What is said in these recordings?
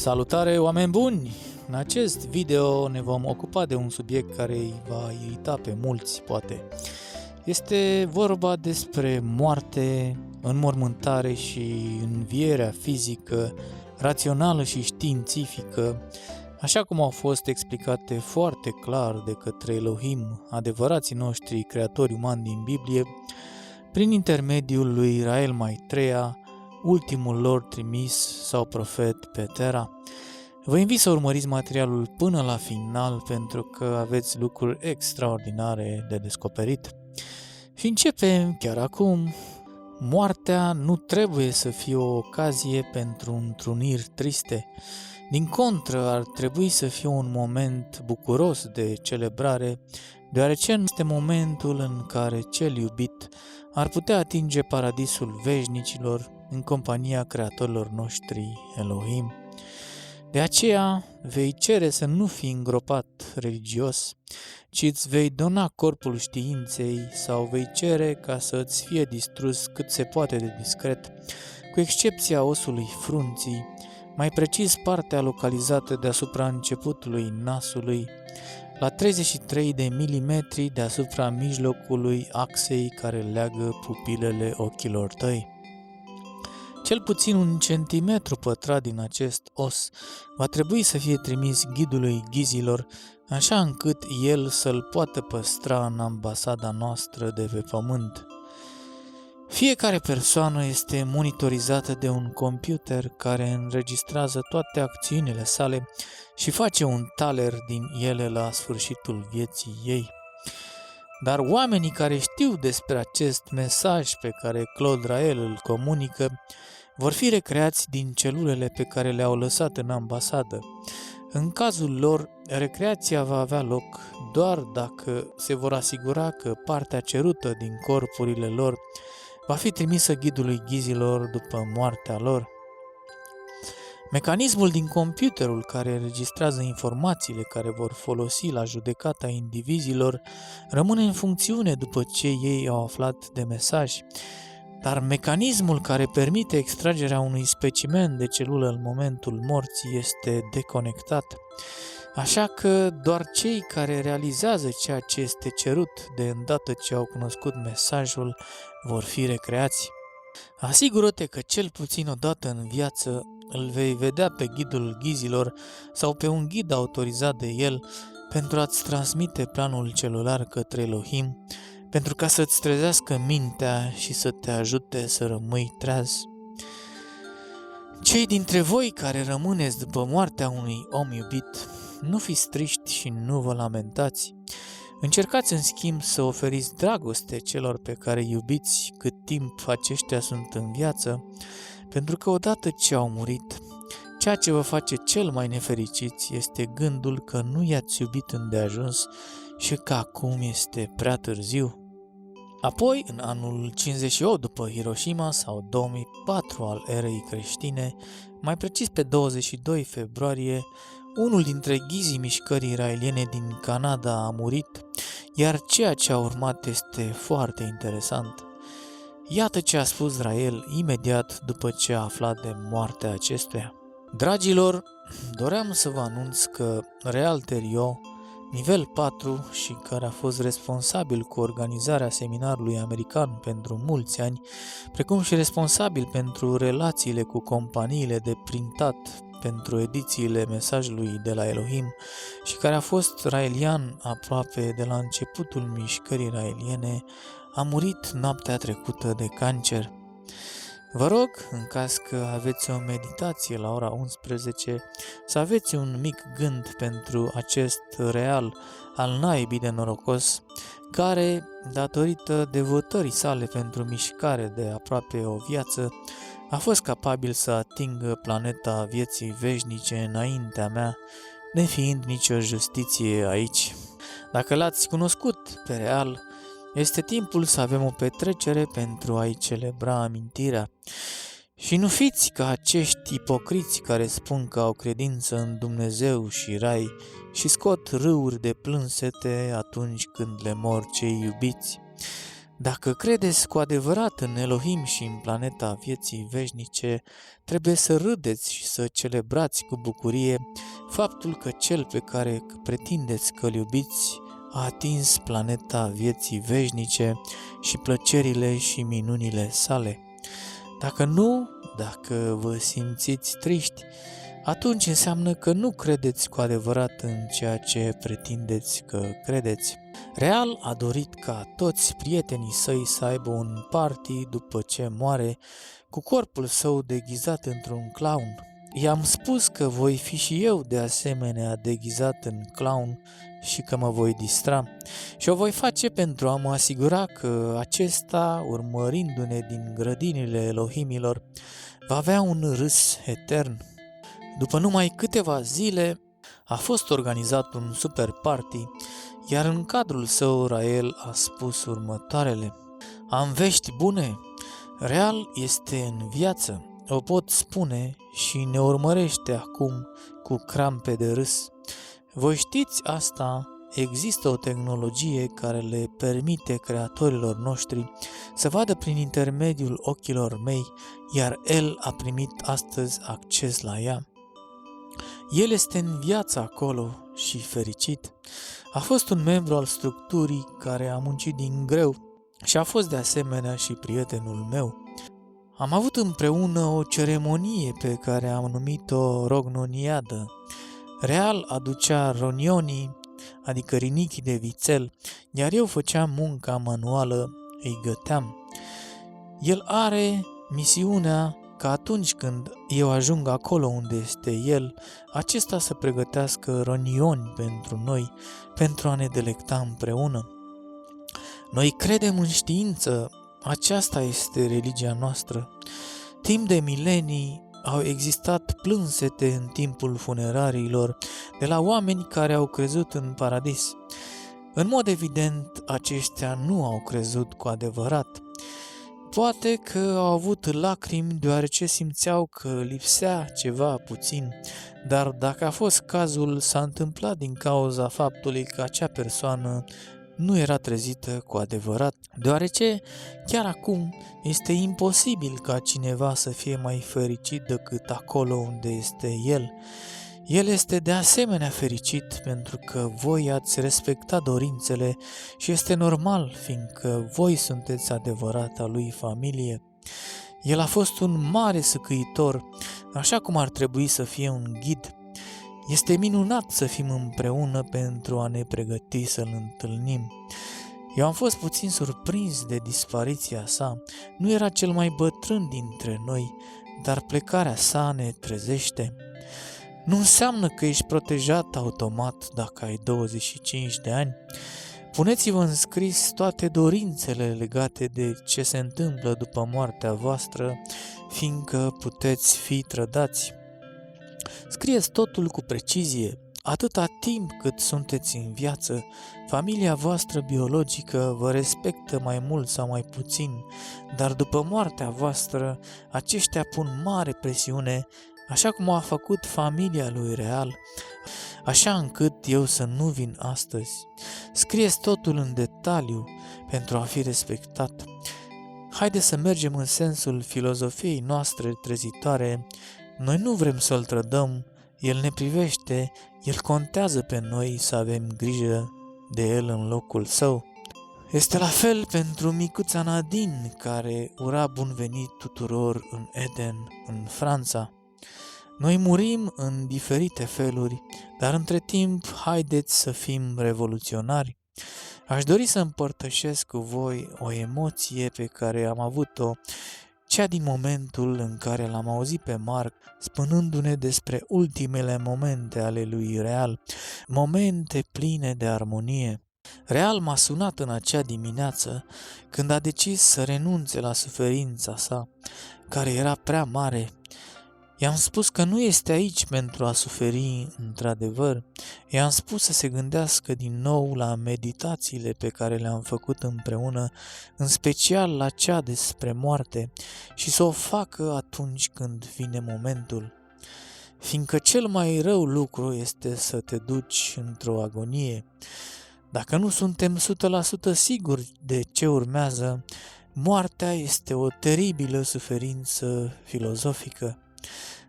Salutare, oameni buni! În acest video ne vom ocupa de un subiect care îi va irita pe mulți, poate. Este vorba despre moarte, înmormântare și învierea fizică, rațională și științifică, așa cum au fost explicate foarte clar de către Elohim, adevărații noștri creatori umani din Biblie, prin intermediul lui Rael Maitreya, ultimul lor trimis sau profet pe Terra. Vă invit să urmăriți materialul până la final pentru că aveți lucruri extraordinare de descoperit. Și începem chiar acum. Moartea nu trebuie să fie o ocazie pentru întruniri triste. Din contră, ar trebui să fie un moment bucuros de celebrare, deoarece este momentul în care cel iubit ar putea atinge paradisul veșnicilor în compania creatorilor noștri Elohim. De aceea vei cere să nu fii îngropat religios, ci îți vei dona corpul științei sau vei cere ca să îți fie distrus cât se poate de discret, cu excepția osului frunții, mai precis partea localizată deasupra începutului nasului, la 33 de milimetri deasupra mijlocului axei care leagă pupilele ochilor tăi. Cel puțin 1 centimetru pătrat din acest os va trebui să fie trimis ghidului ghizilor, așa încât el să-l poată păstra în ambasada noastră de pe pământ. Fiecare persoană este monitorizată de un computer care înregistrează toate acțiunile sale și face un taler din ele la sfârșitul vieții ei. Dar oamenii care știu despre acest mesaj pe care Claude Rael îl comunică vor fi recreați din celulele pe care le-au lăsat în ambasadă. În cazul lor, recreația va avea loc doar dacă se vor asigura că partea cerută din corpurile lor va fi trimisă ghidului ghizilor după moartea lor. Mecanismul din computerul care registrează informațiile care vor folosi la judecata indivizilor rămâne în funcțiune după ce ei au aflat de mesaj, dar mecanismul care permite extragerea unui specimen de celulă în momentul morții este deconectat. Așa că doar cei care realizează ceea ce este cerut de îndată ce au cunoscut mesajul vor fi recreați. Asigură-te că cel puțin o dată în viață îl vei vedea pe ghidul ghizilor sau pe un ghid autorizat de el pentru a-ți transmite planul celular către Elohim, pentru ca să-ți trezească mintea și să te ajute să rămâi treaz. Cei dintre voi care rămâneți după moartea unui om iubit, nu fiți triști și nu vă lamentați. Încercați în schimb să oferiți dragoste celor pe care iubiți cât timp aceștia sunt în viață, pentru că odată ce au murit, ceea ce vă face cel mai nefericiți este gândul că nu i-ați iubit îndeajuns și că acum este prea târziu. Apoi, în anul 58 după Hiroshima sau 2004 al erei creștine, mai precis pe 22 februarie, unul dintre ghizii mișcării raeliene din Canada a murit, iar ceea ce a urmat este foarte interesant. Iată ce a spus Rael imediat după ce a aflat de moartea acestuia. Dragilor, doream să vă anunț că Real Terio, nivel 4 și care a fost responsabil cu organizarea seminarului american pentru mulți ani, precum și responsabil pentru relațiile cu companiile de printat pentru edițiile mesajului de la Elohim și care a fost raelian aproape de la începutul mișcării raeliene, a murit noaptea trecută de cancer. Vă rog, în caz că aveți o meditație la ora 11, să aveți un mic gând pentru acest real al naibii de norocos, care, datorită devotării sale pentru mișcare de aproape o viață, a fost capabil să atingă planeta vieții veșnice înaintea mea, nefiind nicio justiție aici. Dacă l-ați cunoscut pe real, este timpul să avem o petrecere pentru a-i celebra amintirea. Și nu fiți ca acești ipocriți care spun că au credință în Dumnezeu și rai și scot râuri de plânsete atunci când le mor cei iubiți. Dacă credeți cu adevărat în Elohim și în planeta vieții veșnice, trebuie să râdeți și să celebrați cu bucurie faptul că cel pe care pretindeți că îl iubiți a atins planeta vieții veșnice și plăcerile și minunile sale. Dacă nu, dacă vă simțiți triști, atunci înseamnă că nu credeți cu adevărat în ceea ce pretindeți că credeți. Real a dorit ca toți prietenii săi să aibă un party după ce moare, cu corpul său deghizat într-un clown. I-am spus că voi fi și eu de asemenea deghizat în clown și că mă voi distra. Și o voi face pentru a mă asigura că acesta, urmărindu-ne din grădinile Elohimilor, va avea un râs etern. După numai câteva zile a fost organizat un super party, iar în cadrul său Rael a spus următoarele: Am vești bune, Real este în viață, o pot spune și ne urmărește acum cu crampe de râs. Voi știți asta, există o tehnologie care le permite creatorilor noștri să vadă prin intermediul ochilor mei, iar el a primit astăzi acces la ea. El este în viață acolo și fericit. A fost un membru al structurii care a muncit din greu și a fost de asemenea și prietenul meu. Am avut împreună o ceremonie pe care am numit-o Rognoniadă. Real aducea ronionii, adică rinichii de vițel, iar eu făceam munca manuală, îi găteam. El are misiunea ca atunci când eu ajung acolo unde este el, acesta să pregătească ronioni pentru noi, pentru a ne delecta împreună. Noi credem în știință, aceasta este religia noastră. Timp de milenii au existat plânsete în timpul funerariilor de la oameni care au crezut în paradis. În mod evident, aceștia nu au crezut cu adevărat. Poate că au avut lacrimi deoarece simțeau că lipsea ceva puțin, dar dacă a fost cazul, s-a întâmplat din cauza faptului că acea persoană nu era trezită cu adevărat, deoarece chiar acum este imposibil ca cineva să fie mai fericit decât acolo unde este el. El este de asemenea fericit pentru că voi ați respectat dorințele și este normal, fiindcă voi sunteți adevărata lui familie. El a fost un mare săcăitor, așa cum ar trebui să fie un ghid. Este minunat să fim împreună pentru a ne pregăti să-l întâlnim. Eu am fost puțin surprins de dispariția sa. Nu era cel mai bătrân dintre noi, dar plecarea sa ne trezește. Nu înseamnă că ești protejat automat dacă ai 25 de ani. Puneți-vă în scris toate dorințele legate de ce se întâmplă după moartea voastră, fiindcă puteți fi trădați. Scrieți totul cu precizie. Atâta timp cât sunteți în viață, familia voastră biologică vă respectă mai mult sau mai puțin, dar după moartea voastră, aceștia pun mare presiune, așa cum a făcut familia lui Real, așa încât eu să nu vin astăzi. Scrieți totul în detaliu pentru a fi respectat. Haideți să mergem în sensul filozofiei noastre trezitoare. Noi nu vrem să-l trădăm, el ne privește, el contează pe noi să avem grijă de el în locul său. Este la fel pentru micuța Nadine, care ura bun venit tuturor în Eden, în Franța. Noi murim în diferite feluri, dar între timp haideți să fim revoluționari. Aș dori să împărtășesc cu voi o emoție pe care am avut-o, cea din momentul în care l-am auzit pe Marc spunându-ne despre ultimele momente ale lui Real, momente pline de armonie. Real m-a sunat în acea dimineață când a decis să renunțe la suferința sa, care era prea mare. I-am spus că nu este aici pentru a suferi într-adevăr. I-am spus să se gândească din nou la meditațiile pe care le-am făcut împreună, în special la cea despre moarte, și să o facă atunci când vine momentul. Fiindcă cel mai rău lucru este să te duci într-o agonie. Dacă nu suntem 100% siguri de ce urmează, moartea este o teribilă suferință filozofică.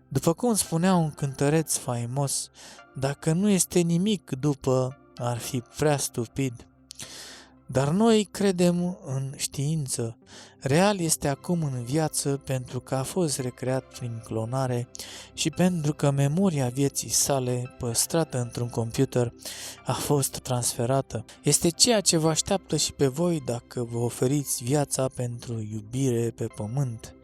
După cum spunea un cântăreț faimos, dacă nu este nimic după, ar fi prea stupid. Dar noi credem în știință. Real este acum în viață pentru că a fost recreat prin clonare și pentru că memoria vieții sale, păstrată într-un computer, a fost transferată. Este ceea ce vă așteaptă și pe voi dacă vă oferiți viața pentru iubire pe pământ.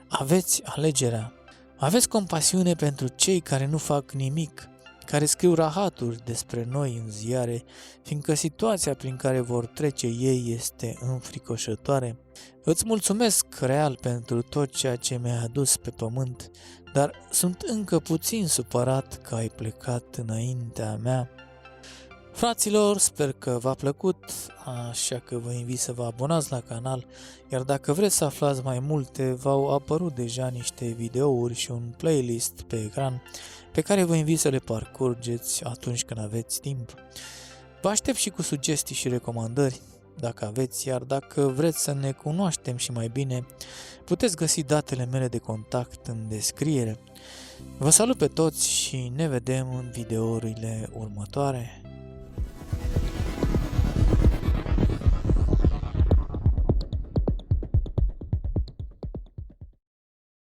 Aveți alegerea. Aveți compasiune pentru cei care nu fac nimic, care scriu rahaturi despre noi în ziare, fiindcă situația prin care vor trece ei este înfricoșătoare. Îți mulțumesc real pentru tot ceea ce mi-ai adus pe pământ, dar sunt încă puțin supărat că ai plecat înaintea mea. Fraților, sper că v-a plăcut, așa că vă invit să vă abonați la canal, iar dacă vreți să aflați mai multe, v-au apărut deja niște videouri și un playlist pe ecran pe care vă invit să le parcurgeți atunci când aveți timp. Vă aștept și cu sugestii și recomandări, dacă aveți, iar dacă vreți să ne cunoaștem și mai bine, puteți găsi datele mele de contact în descriere. Vă salut pe toți și ne vedem în videourile următoare.